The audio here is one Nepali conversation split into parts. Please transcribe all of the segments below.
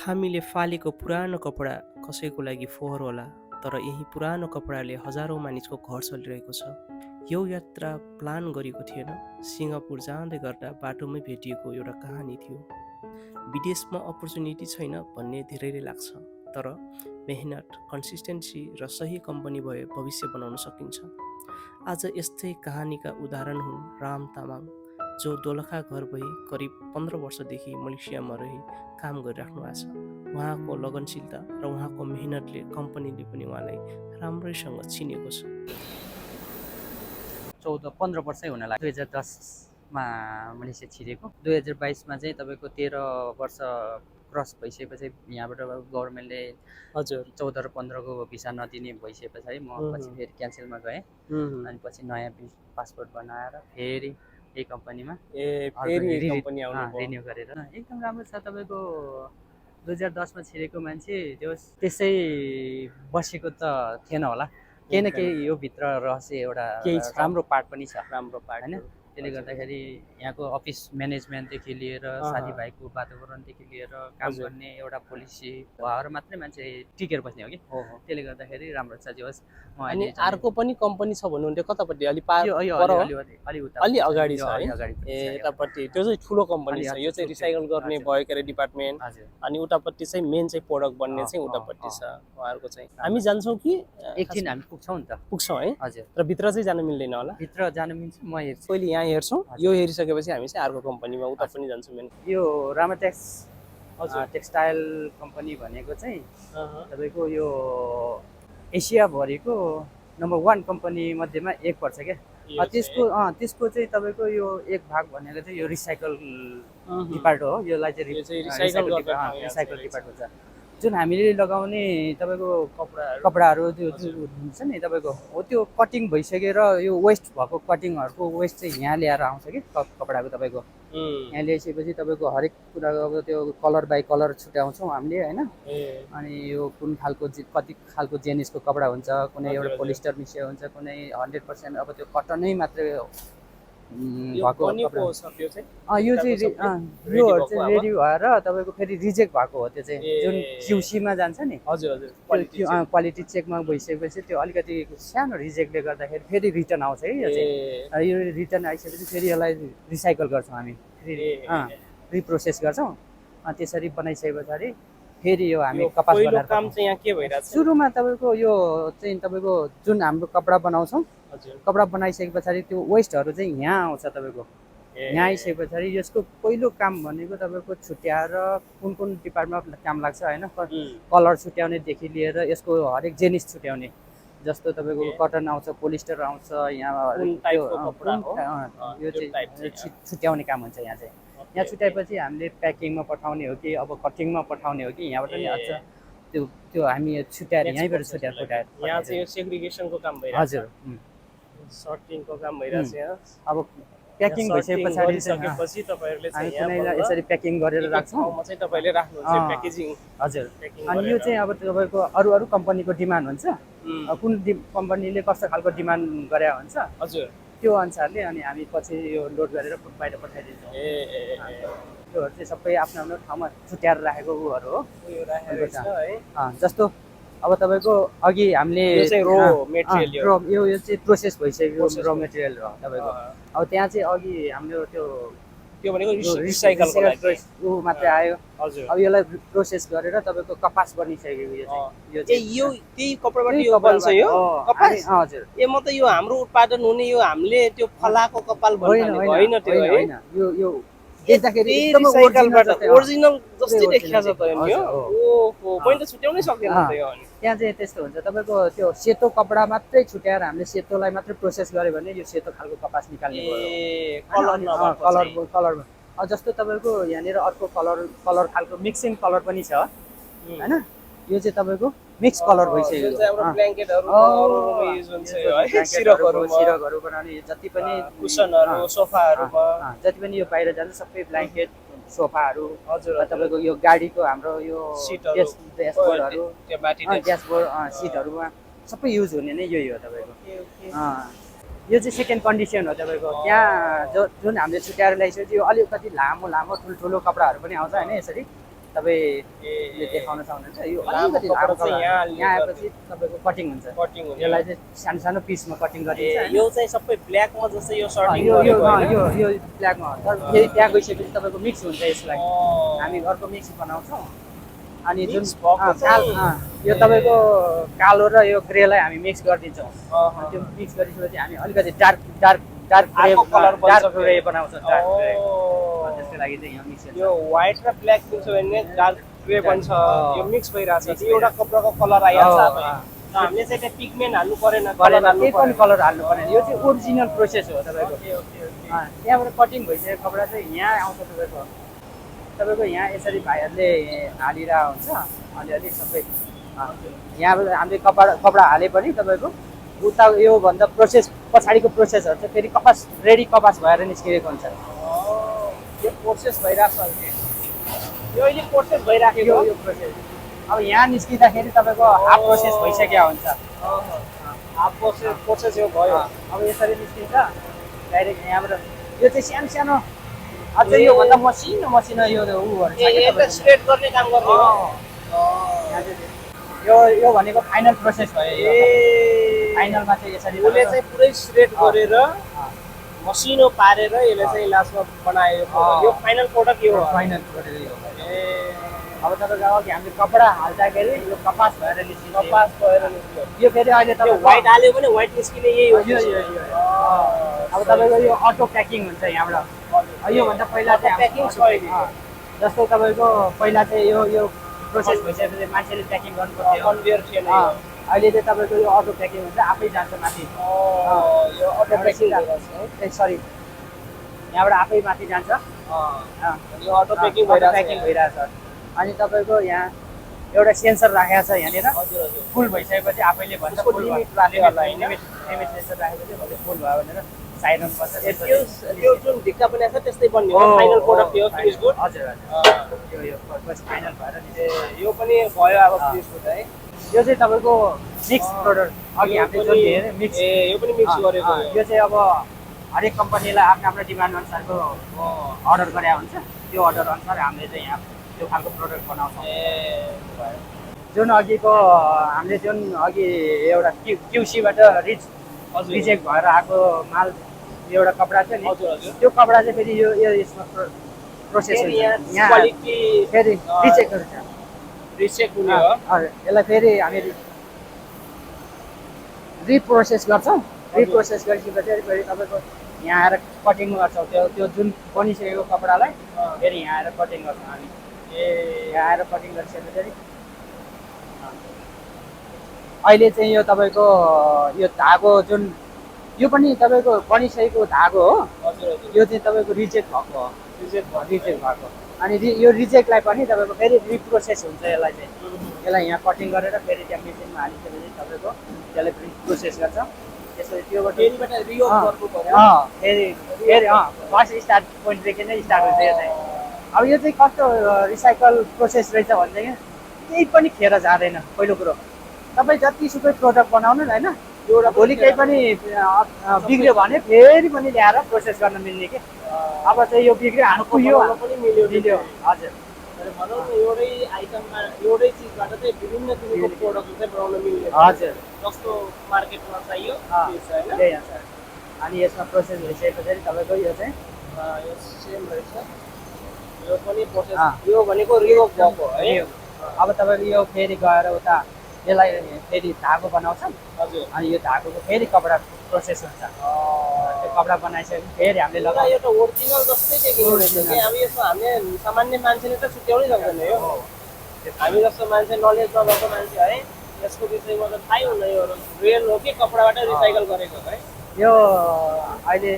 हामीले फालेको पुरानो कपडा कसैको लागि फोहोर होला, तर यही पुरानो कपडाले हजारौँ मानिसको घर चलिरहेको छ। यो यात्रा प्लान गरेको थिएन, सिङ्गापुर जाँदै गर्दा बाटोमै भेटिएको एउटा कहानी थियो। विदेशमा अपर्च्युनिटी छैन भन्ने धेरैले लाग्छ, तर मेहनत, कन्सिस्टेन्सी र सही कम्पनी भए भविष्य बनाउन सकिन्छ। आज यस्तै कहानीका उदाहरण हुन् राम तामाङ, जो दोलखा घर भई करिब 15 वर्षदेखि मलेसियामा रही काम गरिराख्नु भएको छ। उहाँको लगनशीलता र उहाँको मेहनतले कम्पनीले पनि उहाँलाई राम्रैसँग चिनेको छ। 14-15 वर्षै हुन लाग्यो। 2010मा मलेसिया छिरेको। 2022मा चाहिँ तपाईँको 13 वर्ष क्रस भइसकेपछि यहाँबाट गभर्मेन्टले हजुर 14 र 15को भिसा नदिने भइसके पछाडि म पछि फेरि क्यान्सलमा गएँ। अनि पछि नयाँ पासपोर्ट बनाएर फेरि यही कम्पनीमा रिन्यू गरेर एकदम राम्रो छ। तपाईँको 2010मा छिरेको मान्छे त्यसै बसेको त थिएन होला, केही न केही यो भित्र रहस्य एउटा राम्रो पार्ट पनि छ, राम्रो पार्ट होइन। त्यसले गर्दाखेरि यहाँको अफिस म्यानेजमेन्टदेखि लिएर साथीभाइको वातावरणदेखि लिएर काम गर्ने एउटा पोलिसी भएर मात्रै मान्छे टिकेर बस्ने हो कि। त्यसले गर्दाखेरि राम्रो छ। जे होस्, अनि अर्को पनि कम्पनी छ भन्नुहुन्थ्यो, कतापट्टि? अलि अगाडि छ है? यतापट्टि त्यो चाहिँ ठुलो कम्पनी छ। यो चाहिँ रिसाइकल गर्ने भयो के अरे डिपार्टमेन्ट, अनि उतापट्टि चाहिँ मेन चाहिँ प्रोडक्ट बन्ने चाहिँ उतापट्टि छ उहाँहरूको चाहिँ। हामी जान्छौँ कि एकछिन हामी पुग्छौँ नि त? पुग्छौँ है। हजुर। र भित्र चाहिँ जानु मिल्दैन होला? भित्र जानु मिल्छ, म हेर्छु। पहिले यहाँ हेर्छौँ, यो हेरिसकेपछि हामी चाहिँ अर्को कम्पनीमा उता पनि जान्छौँ। मेन यो रामाटेक्स टेक्सटाइल कम्पनी भनेको चाहिँ तपाईँको यो एसियाभरिको नम्बर 1 कम्पनी मध्येमा एक पर्छ क्या। त्यसको चाहिँ तपाईँको यो एक भाग भनेको चाहिँ यो रिसाइकल डिपार्ट हो। यसलाई चाहिँ रिसाइकल डिपार्ट हुन्छ। जुन हामीले लगाउने तपाईँको कपडाहरू त्यो हुन्छ नि तपाईँको, हो त्यो कटिङ भइसकेर यो वेस्ट भएको कटिङहरूको वेस्ट चाहिँ यहाँ ल्याएर आउँछ कि कपडाको। तपाईँको यहाँ ल्याइसकेपछि तपाईँको हरेक कुराको अब त्यो कलर बाई कलर छुट्याउँछौँ हामीले होइन। अनि यो कुन खालको कति खालको जेनिसको कपडा हुन्छ, कुनै एउटा पोलिस्टर मिसिया हुन्छ, कुनै 100% अब त्यो कटनै मात्रै भएको कपडा। यो चाहिँ योहरू चाहिँ रेडी भएर तपाईँको फेरि रिजेक्ट भएको हो। त्यो चाहिँ जुन क्युसीमा जान्छ नि, क्वालिटी चेकमा भइसकेपछि त्यो अलिकति सानो रिजेक्टले गर्दाखेरि फेरि रिटर्न आउँछ है। यो चाहिँ यो रिटर्न आइसकेपछि फेरि यसलाई रिसाइकल गर्छौँ हामी, रिप्रोसेस गर्छौँ। त्यसरी बनाइसके पछाडि फेरि यो हामी कपास बनाएर काम चाहिँ यहाँ के भइरहेछ? सुरुमा तपाईँको यो चाहिँ तपाईँको जुन हाम्रो कपडा बनाउँछौँ, कपडा बनाइसके पछाडि त्यो वेस्टहरू चाहिँ यहाँ आउँछ। तपाईँको यहाँ आइसके पछाडि यसको पहिलो काम भनेको तपाईँको छुट्याएर कुन कुन डिपार्टमेन्टमा काम लाग्छ होइन। कलर छुट्याउनेदेखि लिएर यसको हरेक जेनिस छुट्याउने, जस्तो तपाईँको कटन आउँछ, पोलिस्टर आउँछ, यहाँ यो चाहिँ छुट्याउने काम हुन्छ यहाँ चाहिँ। यहाँ छुट्याएपछि हामीले प्याकिङमा पठाउने हो कि अब कटिङमा पठाउने हो कि यहाँबाट नि अच्छा त्यो हामी छुट्याएर यहीँबाट छुट्याएर यहाँ चाहिँ सेग्रिगेसनको काम भइरहेछ। हजुर, सर्टिङको काम भइरहेछ यहाँ। अब प्याकिङ भइसके पछाडि सकेपछि तपाईहरुले चाहिँ यहाँ यसरी प्याकिङ गरेर राख्छौँ। म चाहिँ तपाईले राख्नुहुन्छ प्याकेजिङ। हजुर। अनि यो चाहिँ अब तपाईको अरु कम्पनीको डिमान्ड हुन्छ, कुन कम्पनीले कस्तो खालको डिमान्ड गरे हुन्छ, हजुर, त्यो अनुसारले अनि हामी पछि यो लोड गरेर बाहिर पठाइदिन्छौँ। त्योहरू चाहिँ सबै आफ्नो आफ्नो ठाउँमा छुट्याएर राखेको उहरू हो। यो राखेको छ है। जस्तो अब तपाईको अघि हामीले यो चाहिँ रो मेटेरियल हो, यो चाहिँ प्रोसेस भइसक्यो रो मेटेरियल हो तपाईको। अब त्यहाँ चाहिँ अघि हाम्रो त्यो भनेको रिसाइकलको लागि ऊ मात्रै आयो। हजुर। अब यसलाई प्रोसेस गरेर तपाईको कपास बनिसक्यो। यो चाहिँ त्यही कपडाबाट यो बन्छ यो कपास। हजुर। म त यो हाम्रो उत्पादन हुने यो हामीले त्यो फलाको कपाल भन्ने होइन त्यो होइन। यो देख्दाखेरि एकदम ओरिजिनल जस्तै देखिन्छ त यो। ओहो, मैले त छुट्याउनै सक्दिन त यो। त्यहाँ चाहिँ त्यस्तो हुन्छ। तपाईको त्यो सेतो कपडा मात्रै छुट्याएर हामीले सेतोलाई मात्रै प्रोसेस गर्यो भने यो सेतो खालको कपास निकाल्ने भयो। कलर जस्तो तपाईको यहाँनिर अर्को कलर खालको मिक्सिङ कलर पनि छ हैन। यो चाहिँ तपाईको मिक्स कलर भइसक्यो। यो चाहिँ हाम्रो ब्ल्याङ्केटहरु युज हुन्छ है, सिरकहरु बनाउने जति पनि कुशनहरु, सोफाहरुमा जति पनि यो बाहिर जान्छ सबै ब्ल्याङ्केट, सोफाहरु। हजुर। तपाईको यो गाडीको हाम्रो यो ड्यासबोर्डहरु, ड्यासबोर्ड सिटहरुमा सबै युज हुने नै यही हो तपाईको। यो चाहिँ सेकेन्ड कन्डिसन हो तपाईको। त्यहाँ जुन हामीले छुट्याएर ल्याइसकेपछि यो अलिकति लामो ठुल्ठुलो कपडाहरु पनि आउँछ हैन। यसरी तपाईँले देखाउन सक्नुहुन्छ यो लामो अलिकति कपडा लामो चाहिँ यहाँ यहाँ आएपछि तपाईँको कटिङ हुन्छ कटिङ हुन्छ यसलाई चाहिँ सानो सानो पिसमा कटिङ गरिन्छ हैन? यो चाहिँ सबै ब्ल्याकमा जस्तै यो सर्टिङ यो यो गरेको हैन? यो ब्ल्याकमा तर फेरि त्यहाँ गइसकेपछि तपाईँको मिक्स हुन्छ यसलाई हामी घरको मिक्स बनाउँछौँ अनि जुन Mix भएको चाहिँ- यो तपाईँको कालो र यो ग्रेलाई हामी मिक्स गरिदिन्छौँ अहँ। त्यो मिक्स गरिसकेपछि हामी अलिकति डार्क डार्क डार्क ग्रे अर्को colour बन्छ डार्क फेरि। ग्रे बनाउँछौँ डार्क ग्रे ओ। त्यसको लागि चाहिँ यहाँ मिक्स यो व्हाइट र ब्ल्याक मिक्स भयो भने डार्क ग्रे बन्छ अँ। यो मिक्स भइरहेछ Mix त्यो एउटा कपडाको कलर आइहाल्छ अँ, आफै। अँ। त हामीले चाहिँ त्यहाँ पिगमेन्ट हाल्नु परेन गरेर कलर हाल्नु केही पनि परेन कलर हाल्नु पर्ने यो चाहिँ ओरिजिनल प्रोसेस हो तपाईँको ओके ओके ओके त्यहाँबाट कटिङ भइसकेको कपडा चाहिँ यहाँ आउँछ तपाईँको यहाँ यसरी भाइहरूले हालिरहेको हुन्छ अलिअलि सबै यहाँबाट हामीले कपडा हाले पनि तपाईँको उता योभन्दा प्रोसेस पछाडिको प्रोसेसहरू चाहिँ फेरि कपास रेडी कपास भएर निस्किएको हुन्छ यो प्रोसेस भइरहेछ अहिले यो अहिले प्रोसेस भइराखेको यो प्रोसेस अब यहाँ निस्किँदाखेरि तपाईँको हाफ प्रोसेस भइसक्यो हुन्छ हाफ प्रोसेस यो भयो अब यसरी निस्किन्छ डाइरेक्ट यहाँबाट यो चाहिँ सानो सानो अझै योभन्दा मसिनो मसिनो यो उहरू छ क्या यसलाई तपाईँको। स्ट्रेट गर्ने काम गर्ने हो यहाँ चाहिँ यो भनेको फाइनल प्रोसेस भयो यो ए फाइनलमा चाहिँ यसरी उसले चाहिँ पुरै स्ट्रेट गरेर अँ, मसिनो पारेर यसले चाहिँ लास्टमा बनायो अँ। यो फाइनल प्रोडक्ट यो हो फाइनल गरेर यो ए अब तपाईँको अघि हामीले कपडा हाल्दाखेरि यो कपास भएर निस्किन्छ कपास भएर निस्क्यो यो फेरि अहिले त्यो तपाईँको व्हाइट हाल्यो भने व्हाइट निस्किने यही हो अब तपाईँको यो अटो प्याकिङ हुन्छ यहाँबाट योभन्दा पहिला चाहिँ प्याकिङ छ अहिले जस्तो तपाईँको पहिला चाहिँ यो प्रोसेस भइसकेपछि मान्छेले प्याकिङ गर्नु पर्थ्यो कन्भेयर थिएन अहिले चाहिँ तपाईँको यो अटो प्याकिङ हुन्छ आफै जान्छ माथि यो अटो प्याकिङ सरी यहाँबाट आफै माथि जान्छ यो अटो प्याकिङ भइरहेछ भइरहेछ अनि तपाईँको यहाँ एउटा सेन्सर राखेको छ यहाँनिर हजुर हजुर फुल भइसकेपछि आफैले भन्छ उसको फुल limit भयो राख्यो होला, हैन? लिमिट सेन्सर राखेपछि भन्छ फुल भयो भनेर साइरन बस्छ त्यो जुन ढिक्का पनि छ त्यस्तै बन्ने हो फाइनल प्रोडक्ट हो फिनिश गुड हजुर हजुर यो पछि फाइनल भएर निस्क्यो। यो पनि भयो अब फिनिश गुड है यो चाहिँ तपाईँको मिक्स प्रोडक्ट अघि हामीले जुन हेऱ्यो मिक्स ए यो पनि मिक्स गरेको हो यो चाहिँ अब हरेक कम्पनीलाई आफ्नो आफ्नो डिमान्ड अनुसारको अर्डर गरे हुन्छ त्यो अर्डर अनुसार हामीले चाहिँ यहाँ त्यो खालको प्रोडक्ट बनाउँछौँ ए जुन अघिको हामीले जुन अघि एउटा क्युसीबाट हजुर रिजेक्ट भएर आएको माल एउटा कपडा छ नि हजुर हजुर त्यो कपडा चाहिँ फेरि यो यसमा प्रोसेस फेरि हुन्छ यहाँ क्वालिटी फेरि रिचेक हुन्छ रिचेक हुने हो हजुर यसलाई फेरि हामी रिप्रोसेस गर्छौँ रिप्रोसेस गरिसकेपछि फेरि तपाईँको यहाँ आएर कटिङ गर्छौँ त्यो जुन बनिसकेको कपडालाई फेरि यहाँ आएर कटिङ गर्छौँ हामी यहाँ आएर कटिङ गरिसकेपछि अहिले चाहिँ यो तपाईँको यो धागो जुन यो पनि तपाईँको बनिसकेको धागो हो हजुर हजुर यो चाहिँ तपाईँको रिजेक्ट भएको हो रिचेक रिजेक्ट भएको अनि यो रिजेक्टलाई पनि तपाईँको फेरि रिप्रोसेस हुन्छ यसलाई चाहिँ यसलाई यहाँ कटिङ गरेर फेरि त्यहाँ मेसिनमा हालिसकेपछि तपाईँको त्यसलाई प्रोसेस गर्छ त्यसपछि त्योबाट फेरिबाट रियोग गर्नु पर्यो फेरि फर्स्ट स्टार्ट पोइन्टदेखि नै स्टार्ट हुन्छ यो चाहिँ अब यो चाहिँ कस्तो रिसाइकल प्रोसेस रहेछ भनेदेखि केही पनि खेर जाँदैन पहिलो कुरो तपाईँ जतिसुकै प्रोडक्ट बनाउनु होइन एउटा भोलि केही पनि बिग्रियो भने फेरि पनि ल्याएर प्रोसेस गर्न मिल्ने कि अब चाहिँ यो बिग्रियो हाम्रो कुहियो पनि मिल्यो मिल्यो हजुर भनौँ न एउटै आइटममा एउटै चिजबाट चाहिँ विभिन्न किसिमको प्रोडक्ट चाहिँ बनाउन मिल्ने हजुर जस्तो मार्केटमा चाहियो अँ, त्यो छ होइन त्यही अनुसार अनि यसमा प्रोसेस भइसकेपछि तपाईँको यो चाहिँ यो सेम रहेछ यो पनि प्रोसेस अँ। यो भनेको रियोग भएको है यो। अब तपाईँको यो फेरि गएर उता यसलाई फेरि धागो बनाउँछ हजुर अनि यो धागोको फेरि कपडा प्रोसेस हुन्छ त्यो कपडा बनाइसकेपछि फेरि हामीले एउटा लगाउँछ एउटा ओरिजिनल जस्तै देखिएको रहेछ कि अब यसमा हामीले सामान्य मान्छेले त छुट्याउनै सक्दैन यो हामी जस्तो मान्छे नलेज नभएको मान्छे है यसको विषयमा त थाहै हुँदैन यो रियल हो कि कपडाबाट रिसाइकल गरेको है यो अहिले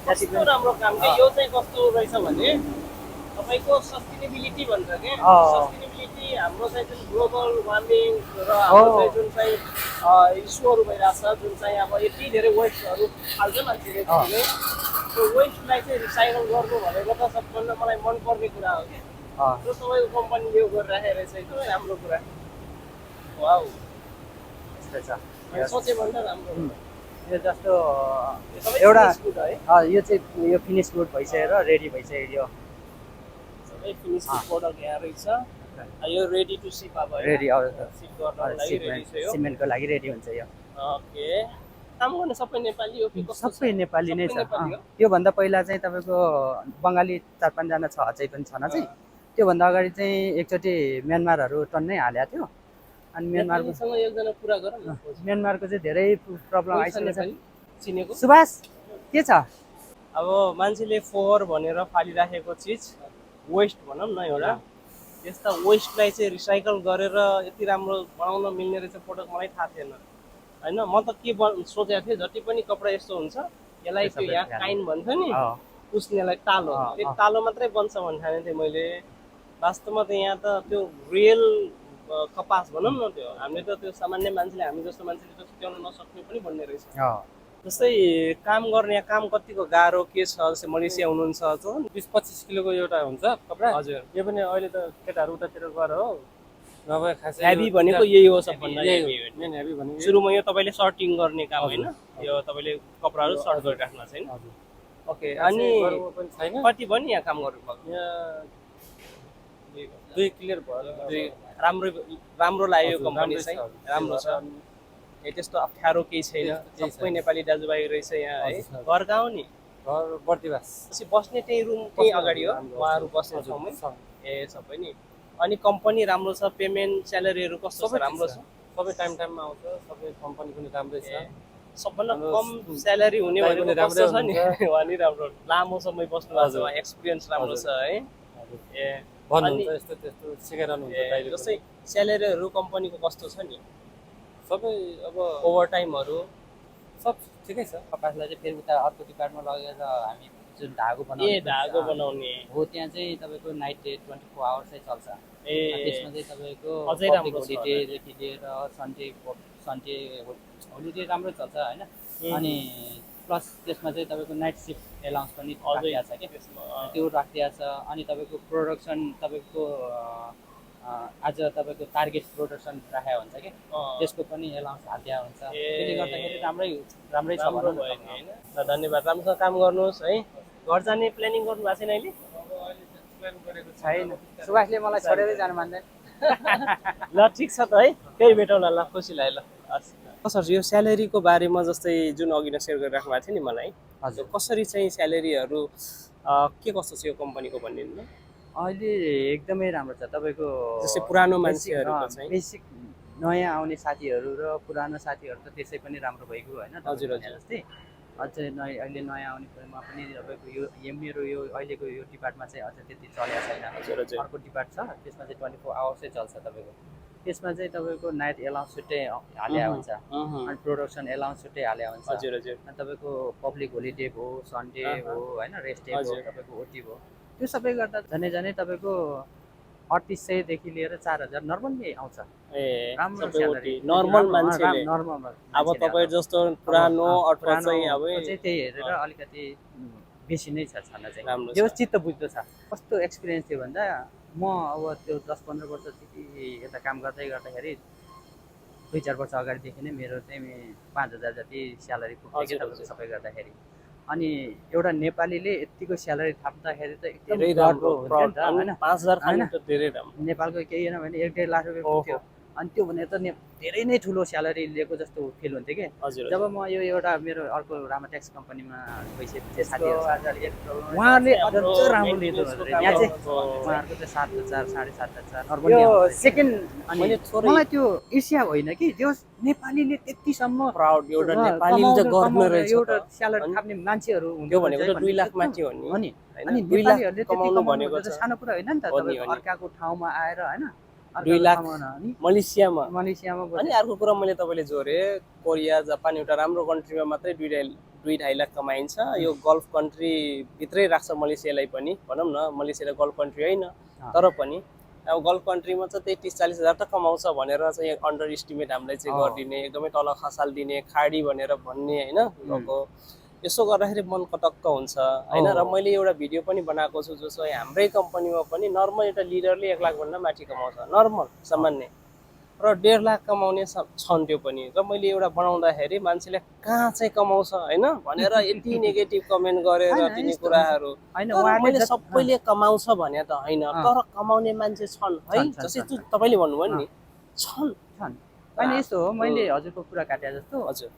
जति कस्तो राम्रो काम के यो चाहिँ कस्तो रहेछ भने तपाईँको सस्टेनेबिलिटी भन्छ कि सस्टेनेबिलिटी हाम्रो चाहिँ जुन ग्लोबल वार्मिङ र हाम्रो चाहिँ जुन चाहिँ इस्युहरू भइरहेछ जुन चाहिँ अब यति धेरै वेस्टहरू फाल्छ मान्छेले त्यो वेस्टलाई चाहिँ रिसाइकल गर्नु भनेको त सबभन्दा मलाई मनपर्ने कुरा हो कि जो तपाईँको कम्पनीले यो गरिराखेको रहेछ एकदमै राम्रो कुरा वाउ सोचे भन्दा राम्रो यो जस्तो यो सबै एउटा finish good है यो चाहिँ यो फिनिस गुड भइसकेर रेडी भइसक्यो है फिनिश प्रोडक्ट यहाँ रहेछ यो रेडी टु सिप अब है रेडी सिप गर्नको लागि रेडी छ यो सिमेन्टको लागि रेडी हुन्छ यो ओके काम गर्ने सबै नेपाली हो कि कस्तो सबै नेपाली नै छ नेपाली हो? त्योभन्दा पहिला चाहिँ तपाईँको बङ्गाली 4-5 जना छ अझै पनि छन चाहिँ त्योभन्दा अगाडि चाहिँ एकचोटि म्यानमारहरू टन्नै हालेको थियो अनि नेपालीसँग एकजना कुरा गरौँ न म्यानमारको चाहिँ धेरै प्रब्लम कोही छ आइसकेको छ नेपाली चिनेको सुभाष के छ अब मान्छेले फोहोर भनेर फालिराखेको चिज वेस्ट भनौँ न एउटा त्यस्ता वेस्टलाई चाहिँ रिसाइकल गरेर यति राम्रो बनाउन मिल्ने रहेछ प्रोडक्ट मलाई थाहा थिएन होइन म त के सोचेको थिएँ जति पनि कपडा यस्तो हुन्छ यसलाई त्यो यहाँ काइन भन्छ नि पुस्नेलाई तालो त्यो तालो मात्रै बन्छ भन्ने ठानेको थिएँ मैले वास्तवमा त यहाँ त त्यो रियल कपास भनौँ न त्यो हामीले त त्यो सामान्य मान्छेले हामी जस्तो मान्छेले त छुट्याउन नसक्ने पनि भन्ने रहेछ जस्तै काम गर्ने काम कतिको गाह्रो के छ जस्तै मलेसिया हुनुहुन्छ 20-25 किलोको एउटा हुन्छ कपडा हजुर यो पनि अहिले त केटाहरू उतातिर गएर हो नभए खासै हेभी भनेको यही हो सबभन्दा मेन हेभी भनेको सुरुमा यो तपाईँले सर्टिङ गर्ने काम होइन यो तपाईँले कपडाहरू सर्ट गरिराख्नु छैन ओके अनि पनि छैन कति भयो नि यहाँ काम गर्नुभएको यहाँ 2 क्लियर भयो राम्रो राम्रो लाग्यो यो कम्पनी चाहिँ राम्रो छ ए त्यस्तो अप्ठ्यारो केही छैन सबै नेपाली दाजुभाइ रहेछ यहाँ है घर गाउँ नि घर बर्दिवास पछि बस्ने त्यही रुम त्यही अगाडि हो उहाँहरू बस्ने ठाउँमै ए सबै नि अनि कम्पनी राम्रो छ पेमेन्ट स्यालेरीहरू कस्तो छ राम्रो छ सबै टाइममा आउँछ सबै कम्पनी पनि राम्रै छ सबभन्दा कम स्यालेरी हुने भनेको कस्तो छ नि उहाँ नि राम्रो लामो समय बस्नु भएको छ एक्सपिरियन्स राम्रो छ है ए भन्नुहुन्छ यस्तो त्यस्तो सिकाइरहनुहुन्छ जस्तै स्यालेरीहरू कम्पनीको कस्तो छ नि सबै अब ओभर टाइमहरू सब ठिकै छ कपासलाई चाहिँ फेरि उता अर्को डिपार्टमा लगेर हामी जुन धागो ए धागो बनाउने हो त्यहाँ चाहिँ तपाईँको नाइट डे 24 आवर्स चाहिँ चल्छ ए त्यसमा चाहिँ तपाईँको अझै राम्रो छ होलिडेदेखि लिएर सन्डे होलिडे राम्रो चल्छ होइन अनि प्लस त्यसमा चाहिँ तपाईँको नाइट सिफ्ट एलाउन्स पनि राखिएको छ कि त्यो राखिएको छ अनि तपाईँको प्रोडक्सन तपाईँको आज तपाईँको टार्गेट प्रोडक्सन राखेको हुन्छ कि त्यसको पनि एलाउन्स हालिदिएको हुन्छ त्यसले गर्दाखेरि राम्रै छ भनौँ न होइन ल धन्यवाद राम्रोसँग काम गर्नुहोस् है घर जाने प्लानिङ गर्नु भएको छैन अहिले छैन सुभाषले मलाई छोडेरै जानु मान्दैन ल ठिक छ त है त्यही भेटौँला ल खुसी लाग्यो ल हस् सर यो स्यालेरीको बारेमा जस्तै जुन अघि नै सेयर गरिराख्नु भएको थियो नि मलाई हजुर कसरी चाहिँ स्यालेरीहरू के कस्तो छ यो कम्पनीको भनिदिनु न अहिले एकदमै राम्रो छ तपाईँको जस्तै पुरानो मान्छेहरूको चाहिँ बेसिक नयाँ आउने साथीहरू र पुरानो साथीहरू त त्यसै पनि राम्रो भइगयो होइन हजुर हजुर जस्तै अझै अहिले नयाँ आउनेमा पनि तपाईँको यो मेरो यो अहिलेको यो डिपार्टमा चाहिँ अझै त्यति चलेको छैन हजुर हजुर अर्को डिपार्ट छ त्यसमा चाहिँ 24 आवर्सै चल्छ तपाईँको त्यसमा चाहिँ तपाईँको नाइट एलाउन्स छुट्टै हाल्या हुन्छ अनि प्रोडक्सन एलाउन्स छुट्टै हाल्या हुन्छ हजुर हजुर अनि तपाईँको पब्लिक होलिडे भयो सन्डे हो होइन रेस्ट डे भयो तपाईँको ओटी भयो त्यो सबै गर्दा झनै तपाईँको 3800 देखि लिएर 4000 नर्मली आउँछ ए राम्रो सबै नर्मल मान्छेले नर्मल अब तपाईँ जस्तो पुरानो अथवा चाहिँ अब त्यही हेरेर अलिकति बेसी नै छ छन चाहिँ राम्रो जो चित्त बुझ्दो छ कस्तो एक्सपिरियन्स थियो भन्दा म अब त्यो 10-15 वर्षदेखि यता काम गर्दाखेरि 2-4 वर्ष अगाडिदेखि नै मेरो चाहिँ 5000 जति स्यालेरी पुग्थ्यो कि सबै गर्दाखेरि अनि एउटा नेपालीले यतिको स्यालेरी थाप्दाखेरि त एकदमै गर्व हुन्छ नि त हैन 5000 खानु त धेरै राम्रो नेपालको केही हैन भने 1.5 लाख रुपैयाँ पुग्थ्यो अनि त्यो भने त धेरै नै ठुलो स्यालेरी लिएको जस्तो फिल हुन्थ्यो कि जब म यो एउटा मेरो अर्को रामाटेक्स कम्पनीमा गइसकेपछि साथीहरू उहाँले अझ राम्रो लिँदो रहेछ यहाँ चाहिँ उहाँहरूको चाहिँ 7,000 7,500 नर्मली यो सेकेन्ड अनि मलाई त्यो एसिया होइन कि त्यो नेपालीले त्यतिसम्म प्राउड एउटा नेपालीले त गर्नु रहेछ एउटा स्यालेरी थाप्ने मान्छेहरू त्यो भनेको त 2 लाख मान्छे हो नि अनि नेपालीहरूले त्यति कमाउनु त सानो कुरा होइन नि त तपाईको अर्काको ठाउँमा आएर हैन 2 लाख मलेसियामा अनि अर्को कुरा मैले तपाईँले जोरे कोरिया जापान एउटा राम्रो कन्ट्रीमा मात्रै 2.5 लाख कमाइन्छ यो गल्फ कन्ट्री भित्रै राख्छ मलेसियालाई पनि भनौँ न मलेसिया गल्फ कन्ट्री होइन तर पनि अब गल्फ कन्ट्रीमा चाहिँ त्यही 30-40 हजार त कमाउँछ भनेर चाहिँ अन्डर इस्टिमेट हामीलाई चाहिँ गरिदिने एकदमै तल खसालिदिने खाडी भनेर भन्ने होइन लोगो यसो गर्दाखेरि मन कटक्क हुन्छ होइन र मैले एउटा भिडियो पनि बनाएको छु जो चाहिँ हाम्रै कम्पनीमा पनि नर्मल एउटा लिडरले 1 लाख भन्दा माथि कमाउँछ नर्मल सामान्य र 1.5 लाख कमाउने छन् त्यो पनि। र मैले एउटा बनाउँदाखेरि मान्छेले कहाँ चाहिँ कमाउँछ होइन भनेर यति नेगेटिभ कमेन्ट गरेर होइन, दिने यस्तो कुराहरू। होइन, तर उहाँले मैले जति- सबैले कमाउँछ भने त होइन, तर कमाउने मान्छे छन् है, छन्, जस्तै तपाईँले भन्नुभयो नि छन्। छन्। होइन यस्तो हो, मैले हजुरको कुरा काटे जस्तो हजुर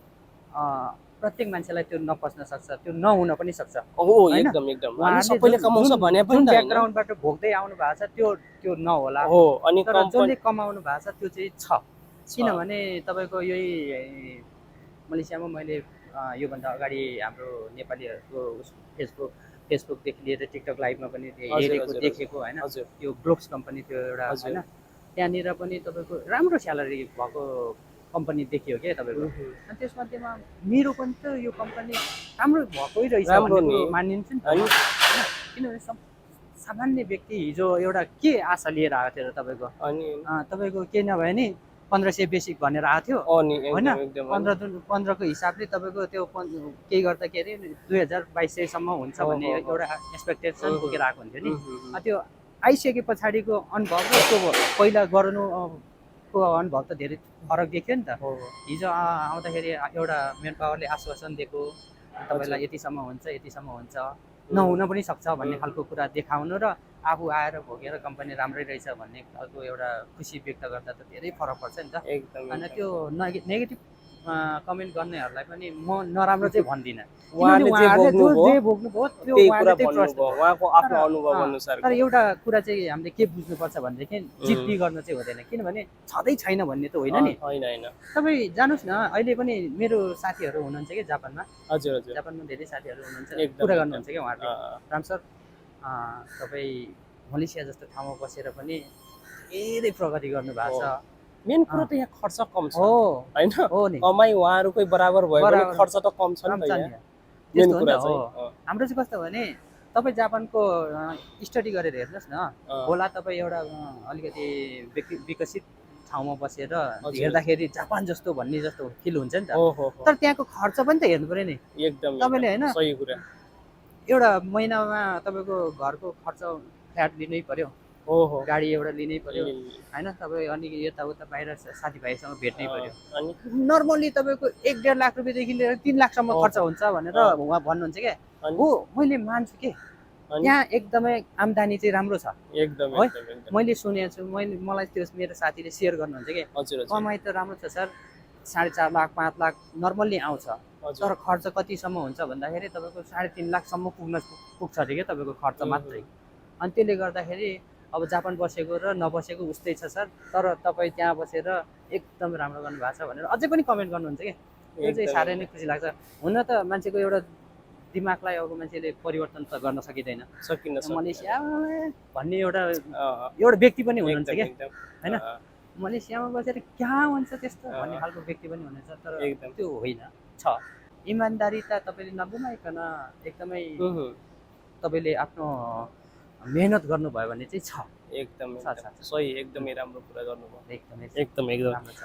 प्रत्येक मान्छेलाई त्यो नपस्न सक्छ, त्यो नहुन पनि सक्छ। हो होइन? एकदम एकदम। अनि उहाँहरूले सबैले कमाउँछ भने पनि जुन त होइन। ब्याकग्राउन्डबाट भोग्दै आउनु भएको छ त्यो नहोला। हो अनि तर जसले कमाउनु भएको छ त्यो चाहिँ छ। किनभने तपाईँको यही मलेसियामा मैले योभन्दा अगाडि हाम्रो नेपालीहरूको फेसबुकदेखि लिएर टिकटक लाइभमा पनि हेरेको देखेको होइन, त्यो ग्लोब्स कम्पनी थियो एउटा होइन, त्यहाँनिर पनि तपाईँको राम्रो स्यालेरी भएको कम्पनी देखियो क्या तपाईँको। अनि त्यसमध्येमा मेरो पनि त यो कम्पनी राम्रो भएकै रहेछ मानिन्छ नि त होइन। किनभने सामान्य व्यक्ति हिजो एउटा के आशा लिएर आएको थियो र तपाईँको, अनि तपाईँको के नभए नि 1500 बेसिक भनेर आएको थियो होइन। 15को हिसाबले तपाईँको त्यो केही गर्दा के अरे 2200-2300सम्म हुन्छ भन्ने एउटा एक्सपेक्टेसन बोकेर आएको हुन्थ्यो नि। त्यो आइसके पछाडिको अनुभव र त्यो पहिला गर्नुको अनुभव त धेरै फरक देखियो नि त। हिजो आउँदाखेरि एउटा मेन पावरले आश्वासन दिएको तपाईँलाई यतिसम्म हुन्छ नहुन पनि सक्छ भन्ने खालको कुरा देखाउनु र आफू आएर भोगेर कम्पनी राम्रै रहेछ भन्ने खालको एउटा खुसी व्यक्त गर्दा त धेरै फरक पर्छ नि त। अनि त्यो नेगेटिभ कमेन्ट गर्नेहरूलाई पनि म नराम्रो चाहिँ भन्दिनँ। उहाँले भोग्नुभयो त्यो उहाँको आफ्नो अनुभव अनुसार। तर एउटा कुरा चाहिँ हामीले के बुझ्नुपर्छ भनेदेखि जिद्दी गर्न चाहिँ हुँदैन, किनभने छँदै छैन भन्ने त होइन नि। तपाईँ जानुहोस् न, अहिले पनि मेरो साथीहरू हुनुहुन्छ कि जापानमा। हजुर जापानमा धेरै साथीहरू हुनुहुन्छ, कुरा गर्नुहुन्छ क्या उहाँहरूले, राम सर तपाईँ मलेसिया जस्तो ठाउँमा बसेर पनि धेरै प्रगति गर्नुभएको छ। मेन कुरो त यहाँ खर्च कम छ होइन, कमाइ उहाँहरूकै बराबर भयो भने खर्च त कम छ नि त यहाँ। हाम्रो चाहिँ कस्तो भने तपाईँ जापानको स्टडी गरेर हेर्नुहोस् न, होला तपाईँ एउटा अलिकति विकसित ठाउँमा बसेर हेर्दाखेरि जापान जस्तो भन्ने जस्तो फिल हुन्छ नि त। तर त्यहाँको खर्च पनि त हेर्नु पर्यो नि एकदम तपाईँले होइन। सही कुरा, एउटा महिनामा तपाईँको घरको खर्च फ्ल्याट लिनै पर्यो, गाडी एउटा लिनै पर्यो होइन, तपाईँ अनि यताउता बाहिर साथीभाइसँग भेट्नै पर्यो। अनि नर्मल्ली तपाईँको 1-1.5 लाख रुपियाँदेखि लिएर 3 लाखसम्म खर्च हुन्छ भनेर उहाँ भन्नुहुन्छ क्या। हो मैले मान्छु कि त्यहाँ एकदमै आम्दानी चाहिँ राम्रो छ एकदम है। मैले सुनेको छु, मलाई त्यो मेरो साथीले सेयर गर्नुहुन्छ कि कमाइ त राम्रो छ सर, 4.5 लाख 5 लाख नर्मल्ली आउँछ, तर खर्च कतिसम्म हुन्छ भन्दाखेरि तपाईँको 3.5 लाखसम्म पुग्छ अरे क्या तपाईँको खर्च मात्रै। अनि त्यसले गर्दाखेरि अब जापान बसेको र नबसेको उस्तै छ सर, तर तपाईँ त्यहाँ बसेर एकदम राम्रो गर्नुभएको छ भनेर अझै पनि कमेन्ट गर्नुहुन्छ क्या। त्यो चाहिँ साह्रै नै खुसी लाग्छ। हुन त मान्छेको एउटा दिमागलाई अब मान्छेले परिवर्तन त गर्न सकिँदैन, मलेसिया भन्ने एउटा व्यक्ति पनि हुनुहुन्छ क्या होइन। मलेसियामा बसेर कहाँ हुन्छ त्यस्तो भन्ने खालको व्यक्ति पनि हुनुहुन्छ, तर त्यो होइन छ। इमान्दारिता तपाईँले नगुमाइकन एकदमै तपाईँले आफ्नो मेहनत गर्नुभयो भने चाहिँ छ एकदम सही, एकदमै राम्रो कुरा गर्नुभयो एकदम।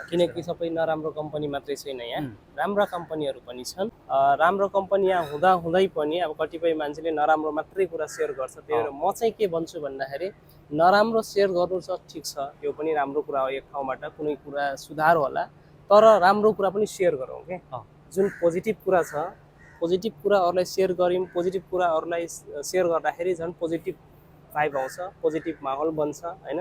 किनकि सबै नराम्रो कम्पनी मात्रै छैन यहाँ, राम्रा कम्पनीहरू पनि छन्। राम्रो कम्पनी यहाँ हुँदा हुँदै पनि अब कतिपय मान्छेले नराम्रो मात्रै कुरा सेयर गर्छ। त्यही भएर म चाहिँ के भन्छु भन्दाखेरि नराम्रो सेयर गर्नु छ ठिक छ, यो पनि राम्रो कुरा हो, एक ठाउँबाट कुनै कुरा सुधार होला, तर राम्रो कुरा पनि सेयर गरौँ क्या। जुन पोजिटिभ कुरा छ, पोजिटिभ कुरा अरूलाई सेयर गऱ्यौँ, पोजिटिभ कुरा अरूलाई सेयर गर्दाखेरि झन् पोजिटिभ भाइब आउँछ, पोजिटिभ माहौल बन्छ होइन।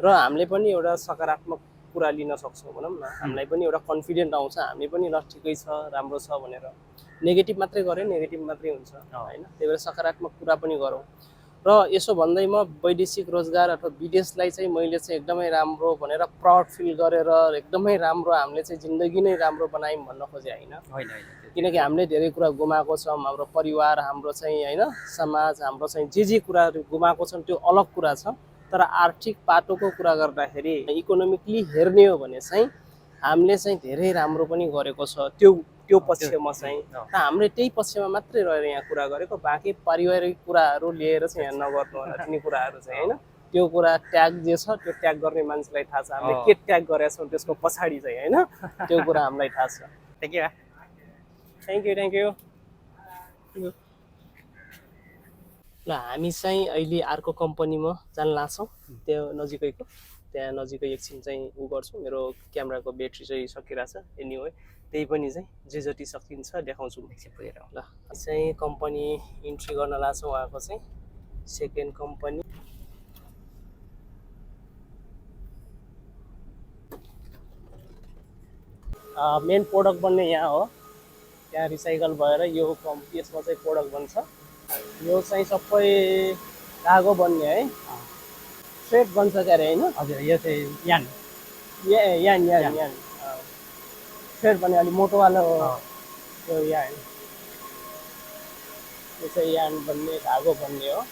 र हामीले पनि एउटा सकारात्मक कुरा लिन सक्छौँ भनौँ न, हामीलाई पनि एउटा कन्फिडेन्ट आउँछ, हामी पनि ल ठिकै छ राम्रो छ भनेर। नेगेटिभ मात्रै गऱ्यो नेगेटिभ मात्रै हुन्छ होइन, त्यही भएर सकारात्मक कुरा पनि गरौँ। र यसो भन्दैमा वैदेशिक रोजगार अथवा विदेशलाई चाहिँ मैले चाहिँ एकदमै राम्रो भनेर प्राउड फिल गरेर एकदमै राम्रो हामीले चाहिँ जिन्दगी नै राम्रो बनायौँ भन्न खोजे होइन। किनकि हामीले धेरै कुरा गुमाएको छौँ, हाम्रो परिवार, हाम्रो चाहिँ होइन समाज, हाम्रो चाहिँ जे कुराहरू गुमाएको छौँ त्यो अलग कुरा छ। तर आर्थिक पाटोको कुरा गर्दाखेरि इकोनोमिकली हेर्ने हो भने चाहिँ हामीले चाहिँ धेरै राम्रो पनि गरेको छ त्यो पक्षमा चाहिँ। हामीले त्यही पक्षमा मात्रै रहेर यहाँ कुरा गरेको, बाँकी पारिवारिक कुराहरू लिएर चाहिँ यहाँ नगर्नु होला तिनी कुराहरू चाहिँ होइन। त्यो कुरा ट्याग जे छ त्यो ट्याग गर्ने मान्छेलाई थाहा छ, हामीले के ट्याग गरेका छौँ त्यसको पछाडि चाहिँ होइन, त्यो कुरा हामीलाई थाहा छ। Thank you. ल हामी चाहिँ अहिले अर्को कम्पनीमा जान लाग्छौँ, त्यो नजिकैको। त्यहाँ नजिकै एकछिन चाहिँ उ गर्छु मेरो क्यामेराको ब्याट्री चाहिँ सकिरहेछ एनिवे त्यही पनि चाहिँ जे जति सकिन्छ देखाउँछु एकछिन पुगेर ल चाहिँ कम्पनी इन्ट्री गर्न लाग्छ उहाँको चाहिँ सेकेन्ड कम्पनी मेन प्रोडक्ट बन्ने यहाँ हो त्यहाँ रिसाइकल भएर यो यसमा चाहिँ प्रोडक्ट बन्छ यो चाहिँ सबै धागो बन्ने है थ्रेड बन्छ क्या अरे होइन हजुर यो चाहिँ यान यान यान यान थ्रेड बन्ने अलिक मोटोवाला हो यो यान यो चाहिँ यान बन्ने धागो बन्ने हो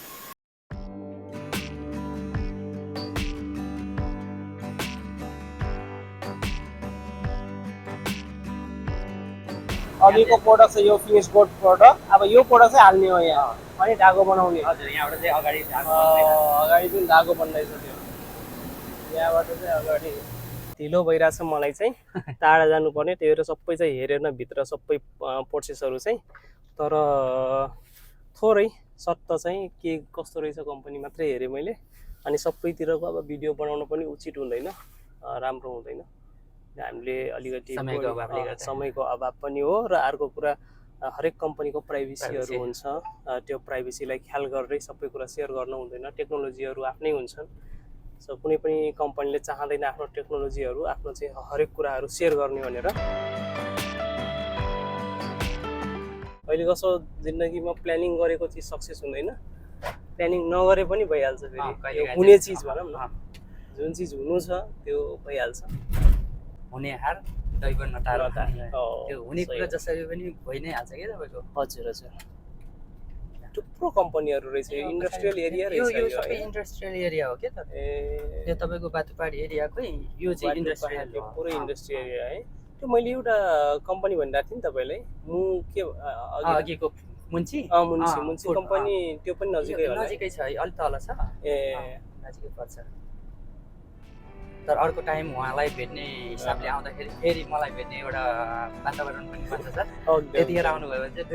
अघिको प्रोडक्ट चाहिँ यो फिनिस बोर्ड प्रोडक्ट अब यो प्रोडक्ट चाहिँ हाल्ने हो यहाँ अनि धागो बनाउने हजुर यहाँबाट चाहिँ अगाडि अगाडि पनि धागो बन्दैछ त्यो यहाँबाट चाहिँ अगाडि ढिलो भइरहेछ मलाई चाहिँ टाढा जानुपर्ने त्यही भएर सबै चाहिँ हेरेन भित्र सबै प्रोसेसहरू चाहिँ तर थोरै सट्ट चाहिँ के कस्तो रहेछ कम्पनी मात्रै हेरेँ मैले अनि सबैतिरको अब भिडियो बनाउन पनि उचित हुँदैन राम्रो हुँदैन हामीले अलिकति समयको अभाव पनि हो र अर्को कुरा हरेक कम्पनीको प्राइभेसीहरू हुन्छ त्यो प्राइभेसीलाई ख्याल गरेरै सबै कुरा सेयर गर्न हुँदैन टेक्नोलोजीहरू आफ्नै हुन्छन् सो कुनै पनि कम्पनीले चाहँदैन आफ्नो टेक्नोलोजीहरू आफ्नो चाहिँ हरेक कुराहरू सेयर गर्ने भनेर अहिले कसो जिन्दगीमा प्लानिङ गरेको चिज सक्सेस हुँदैन प्लानिङ नगरे पनि भइहाल्छ फेरि हुने चिज भनौँ न जुन चिज हुनु छ त्यो भइहाल्छ हुने हार दैव नटार त्यो हुने कुरा जसरी पनि भइ नै हाल्छ क्या तपाईँको हजुर हजुर थुप्रो कम्पनीहरू रहेछ यो इन्डस्ट्रियल एरिया रहेछ यो सबै इन्डस्ट्रियल एरिया हो क्या त यो तपाईँको बाटुपाडी एरियाकै यो चाहिँ इन्डस्ट्रियल यो पुरै इन्डस्ट्रियल एरिया है त्यो मैले एउटा कम्पनी भनिरहेको थिएँ नि तपाईँलाई मु के अघिको मुन्ची मुन्ची कम्पनी त्यो पनि नजिकै होला नजिकै छ है अलि तल छ नजिकै पर्छ तर अर्को टाइम उहाँलाई भेट्ने हिसाबले आउँदाखेरि फेरि मलाई भेट्ने एउटा वातावरण पनि बन्छ सर त्यतिखेर आउनुभयो भने चाहिँ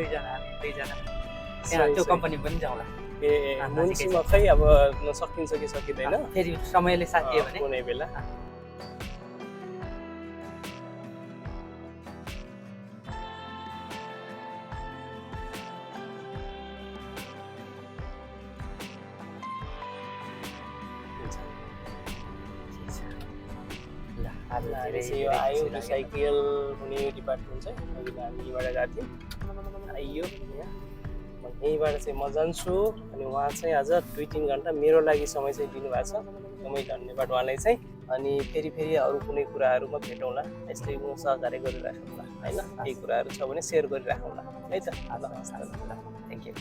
दुईजना त्यहाँ त्यो कम्पनी पनि जाउँला मुन्सीमा खै अब सकिन्छ कि सकिँदैन फेरि समयले साथ दियो भने कुनै बेला यो आयो रिसाइकल हुने डिपार्टमेन्ट चाहिँ अहिले हामी यहीँबाट गएको थियौँ आइयो यहीँबाट चाहिँ म जान्छु अनि उहाँ चाहिँ आज 2-3 घन्टा मेरो लागि समय चाहिँ दिनुभएको छ एकदमै धन्यवाद उहाँलाई चाहिँ अनि फेरि अरू कुनै कुराहरूमा भेटौँला यस्तै म सहकार्य गरिराखौँला होइन केही कुराहरू छ भने सेयर गरिराखौँला है त थ्याङ्क यू